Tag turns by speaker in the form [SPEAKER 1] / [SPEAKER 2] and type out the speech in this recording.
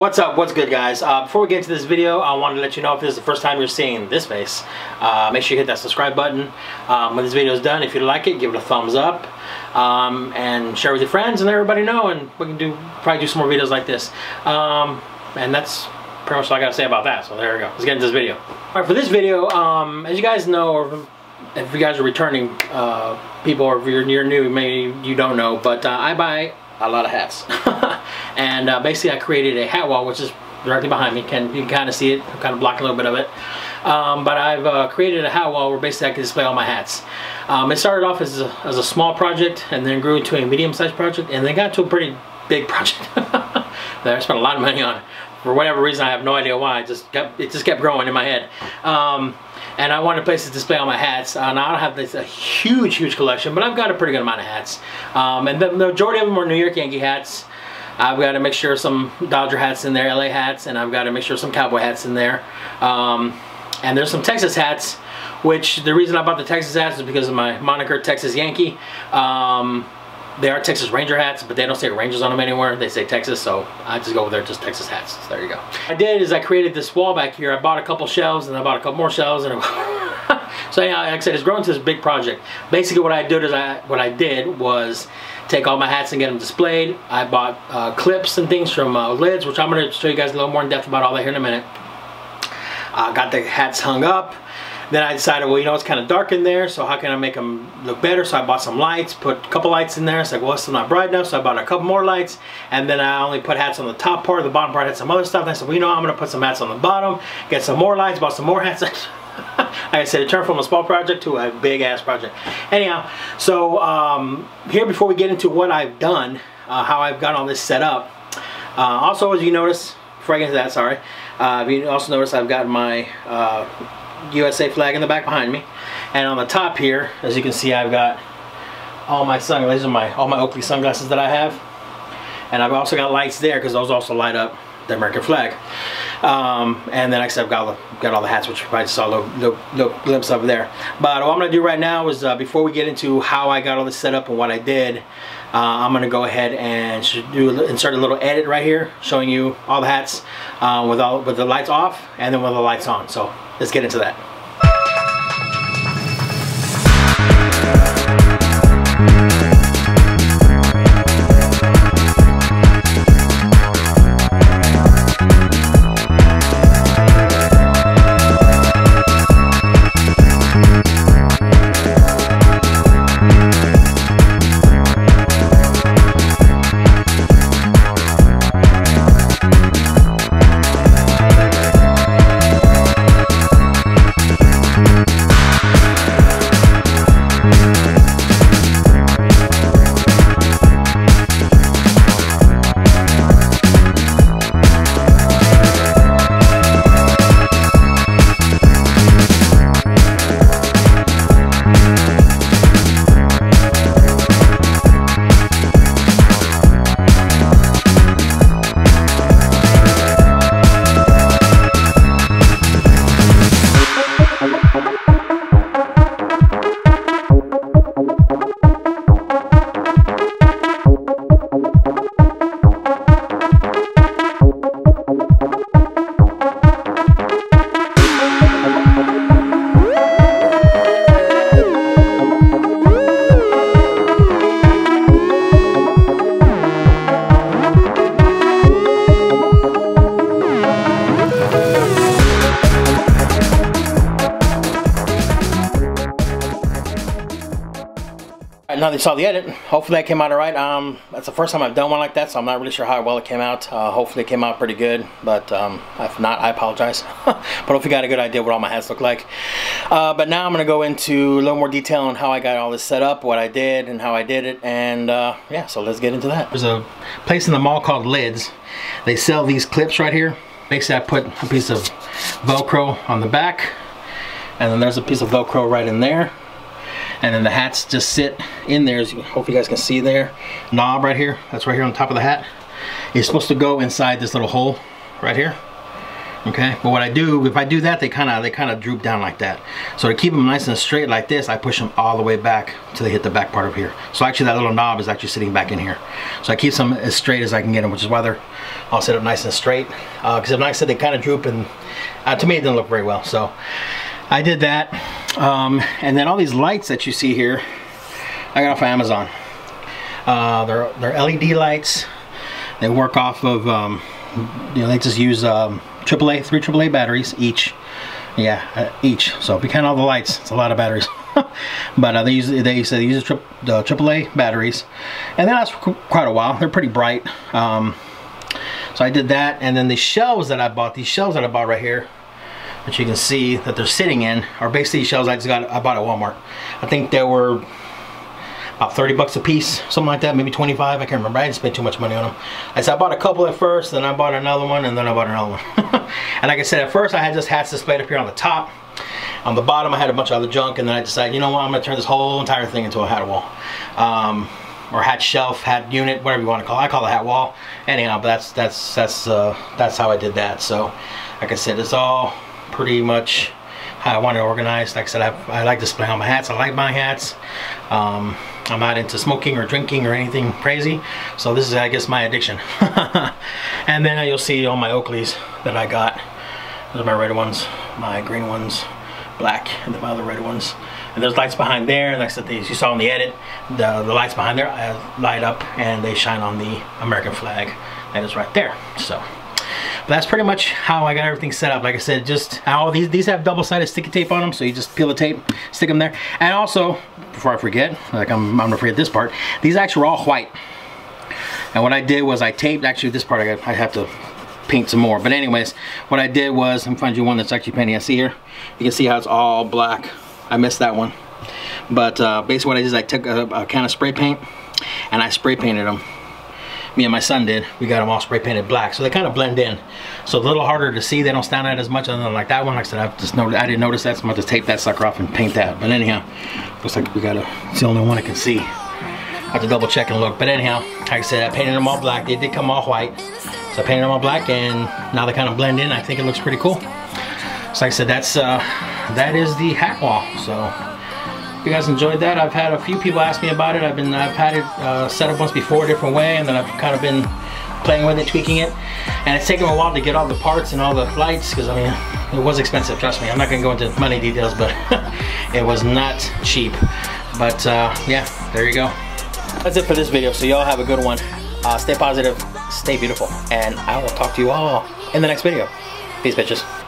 [SPEAKER 1] What's up? What's good, guys? Before we get into this video, I wanted to let you know if this is the first time you're seeing this face, make sure you hit that subscribe button. When this video is done, if you like it, give it a thumbs up, and share with your friends and let everybody know, and we can probably do some more videos like this. And that's pretty much all I gotta say about that. So there we go. Let's get into this video. All right, for this video, as you guys know, or if you guys are returning people, or if you're new, maybe you don't know, but I buy a lot of hats. And basically I created a hat wall, which is directly behind me. You can kind of see it. I'm kind of blocking a little bit of it. But I've created a hat wall where basically I can display all my hats. It started off as a small project, and then grew into a medium-sized project, and then got to a pretty big project that I spent a lot of money on. For whatever reason, I have no idea why. It just kept growing in my head. And I wanted a place to display all my hats. Now I don't have a huge collection, but I've got a pretty good amount of hats. And the majority of them are New York Yankee hats. I've got a mixture of some Dodger hats in there, LA hats, and I've got a mixture of some Cowboy hats in there. And there's some Texas hats, which the reason I bought the Texas hats is because of my moniker, Texas Yankee. They are Texas Ranger hats, but they don't say Rangers on them anywhere. They say Texas, so I just go with just Texas hats. So there you go. What I did is I created this wall back here. I bought a couple shelves, and I bought a couple more shelves, and so anyhow, like I said, it's grown into this big project. Basically, what I did was take all my hats and get them displayed. I bought clips and things from lids, which I'm going to show you guys a little more in depth about all that here in a minute. Got the hats hung up. Then I decided, well, you know, it's kind of dark in there, so how can I make them look better? So I bought some lights, put a couple lights in there. It's like, well, it's still not bright enough, so I bought a couple more lights. And then I only put hats on the top part. The bottom part had some other stuff. And I said, well, you know, I'm going to put some hats on the bottom, get some more lights, bought some more hats. Like I said, it turned from a small project to a big-ass project. Anyhow, so here, before we get into what I've done, how I've got all this set up, also, as you notice, before I get into that, sorry, you also notice I've got my USA flag in the back behind me, and on the top here, as you can see, I've got all my sunglasses, all my Oakley sunglasses that I have, and I've also got lights there because those also light up the American flag. And then, like I said, I've got all the hats, which you probably saw a little glimpse of there. But what I'm going to do right now is, before we get into how I got all this set up and what I did, I'm going to go ahead and insert a little edit right here, showing you all the hats with the lights off, and then with the lights on. So let's get into that. Now that you saw the edit, hopefully that came out alright. That's the first time I've done one like that, so I'm not really sure how well it came out. Hopefully it came out pretty good, but if not, I apologize. But hopefully you got a good idea what all my hats look like. But now I'm going to go into a little more detail on how I got all this set up, what I did, and how I did it, and yeah, so let's get into that. There's a place in the mall called Lids. They sell these clips right here. Basically, I put a piece of Velcro on the back, and then there's a piece of Velcro right in there. And then the hats just sit in there, as you, hope you guys can see there. Knob right here, that's right here on top of the hat. It's supposed to go inside this little hole right here. Okay, but what I do, if I do that, they kind of droop down like that. So to keep them nice and straight like this, I push them all the way back till they hit the back part of here. So actually that little knob is actually sitting back in here. So I keep them as straight as I can get them, which is why they're all set up nice and straight. Because like I said, they kind of droop, and to me it didn't look very well. So I did that. And then all these lights that you see here, I got off of Amazon. They're LED lights. They work off of, you know, they just use three AAA batteries each. Yeah, each. So if you count all the lights, it's a lot of batteries. But they use the AAA batteries, and they last for quite a while. They're pretty bright. So I did that, and then the shelves that I bought, these shelves that I bought right here, which you can see that they're sitting in, are basically shelves I bought at Walmart. I think they were about 30 bucks a piece, something like that, maybe 25, I can't remember. I didn't spend too much money on them. I bought a couple at first, then I bought another one, and then I bought another one. And like I said, at first I had just hats displayed up here on the top. On the bottom I had a bunch of other junk, and then I decided, you know what, I'm gonna turn this whole entire thing into a hat wall. Or hat shelf, hat unit, whatever you want to call it. I call it a hat wall. Anyhow, but that's how I did that. So, like I said, it's all pretty much how I want it organized. Like I said, I like displaying all my hats. I like buying hats. I'm not into smoking or drinking or anything crazy, so this is, I guess, my addiction. And then you'll see all my Oakleys that I got. Those are my red ones, my green ones, black, and then my other red ones. And there's lights behind there, and like I said, you saw in the edit, the lights behind there light up and they shine on the American flag that is right there. So but that's pretty much how I got everything set up. Like I said, just how these have double-sided sticky tape on them, so you just peel the tape, stick them there. And also, before I forget, like I'm gonna forget this part, these actually were all white. And what I did was I taped, actually this part I have to paint some more. But anyways, what I did was, let me find you one that's actually painted. I see here, you can see how it's all black. I missed that one. But basically what I did is I took a can of spray paint and I spray painted them. Me and my son did. We got them all spray painted black, so they kind of blend in. So it's a little harder to see. They don't stand out as much other than like that one. Like I said, I didn't notice that, so I'm going to tape that sucker off and paint that. But anyhow, looks like we got it's the only one I can see. I have to double check and look. But anyhow, like I said, I painted them all black. They did come all white. So I painted them all black, and now they kind of blend in. I think it looks pretty cool. So like I said, that is the hat wall. So if you guys enjoyed that, I've had a few people ask me about it. I've had it set up once before a different way, and then I've kind of been playing with it, tweaking it, and it's taken a while to get all the parts and all the lights, because I mean, it was expensive, trust me. I'm not gonna go into money details, but it was not cheap. But yeah, there you go. That's it for this video, so y'all have a good one. Stay positive, stay beautiful, and I will talk to you all in the next video. Peace, bitches.